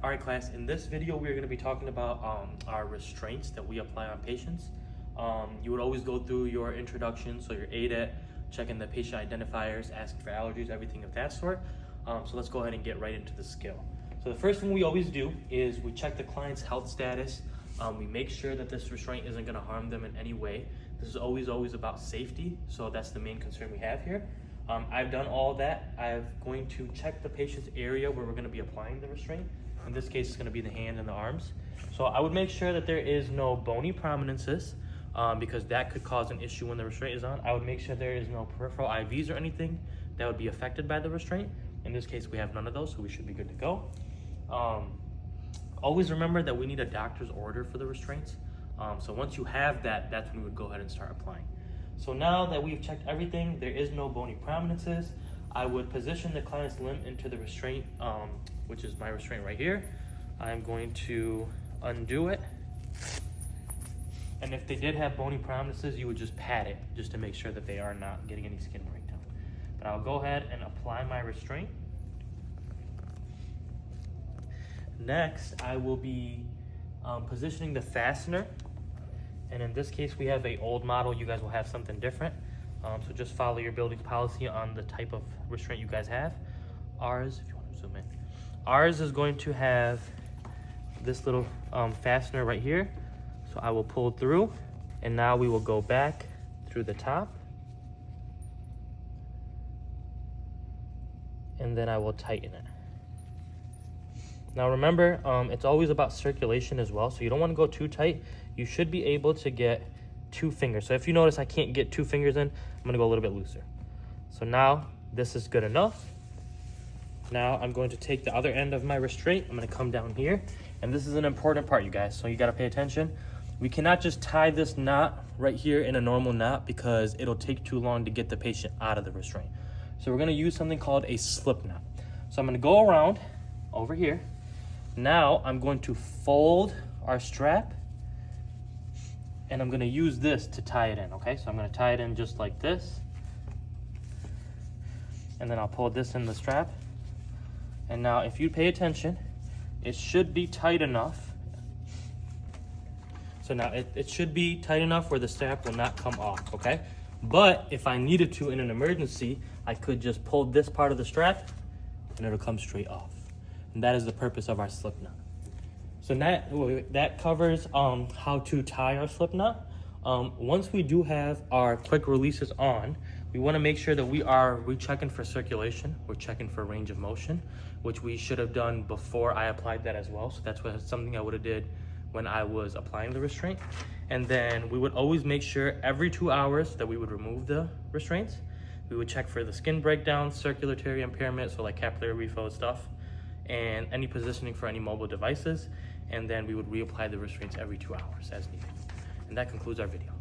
All right, class, in this video, we're gonna be talking about our restraints that we apply on patients. You would always go through your introduction, so your ADET, checking the patient identifiers, asking for allergies, everything of that sort. So let's go ahead and get right into the skill. So the first thing we always do is we check the client's health status. We make sure that this restraint isn't gonna harm them in any way. This is always about safety, so that's the main concern we have here. I've done all that. I'm going to check the patient's area where we're gonna be applying the restraint. In this case, it's gonna be the hand and the arms. So I would make sure that there is no bony prominences because that could cause an issue when the restraint is on. I would make sure there is no peripheral IVs or anything that would be affected by the restraint. In this case, we have none of those, so we should be good to go. Always remember that we need a doctor's order for the restraints. So once you have that, that's when we would go ahead and start applying. So now that we've checked everything, there is no bony prominences. I would position the client's limb into the restraint, which is my restraint right here. I'm going to undo it. And if they did have bony prominences, you would just pat it just to make sure that they are not getting any skin breakdown. But I'll go ahead and apply my restraint. Next, I will be positioning the fastener. And in this case, we have an old model. You guys will have something different. So just follow your building's policy on the type of restraint you guys have. Ours, if you want to zoom in, ours is going to have this little fastener right here. So I will pull through, and now we will go back through the top. And then I will tighten it. Now remember, it's always about circulation as well. So you don't want to go too tight. You should be able to get 2 fingers. So if you notice I can't get 2 fingers in, I'm gonna go a little bit looser. So now this is good enough. Now I'm going to take the other end of my restraint. I'm gonna come down here. And this is an important part, you guys, so you gotta pay attention. We cannot just tie this knot right here in a normal knot because it'll take too long to get the patient out of the restraint. So we're gonna use something called a slip knot. So I'm gonna go around over here. Now I'm going to fold our strap, and I'm gonna use this to tie it in, okay? So I'm gonna tie it in just like this. And then I'll pull this in the strap. And now if you pay attention, it should be tight enough. So now it should be tight enough where the strap will not come off, okay? But if I needed to in an emergency, I could just pull this part of the strap and it'll come straight off. And that is the purpose of our slip knot. So that covers how to tie our slip knot. Once we do have our quick releases on, we want to make sure that we're checking for circulation. We're checking for range of motion, which we should have done before I applied that as well. So that's something I would have did when I was applying the restraint. And then we would always make sure every 2 hours that we would remove the restraints. We would check for the skin breakdown, circulatory impairment, so like capillary refill stuff, and any positioning for any mobile devices. And then we would reapply the restraints every 2 hours as needed. And that concludes our video.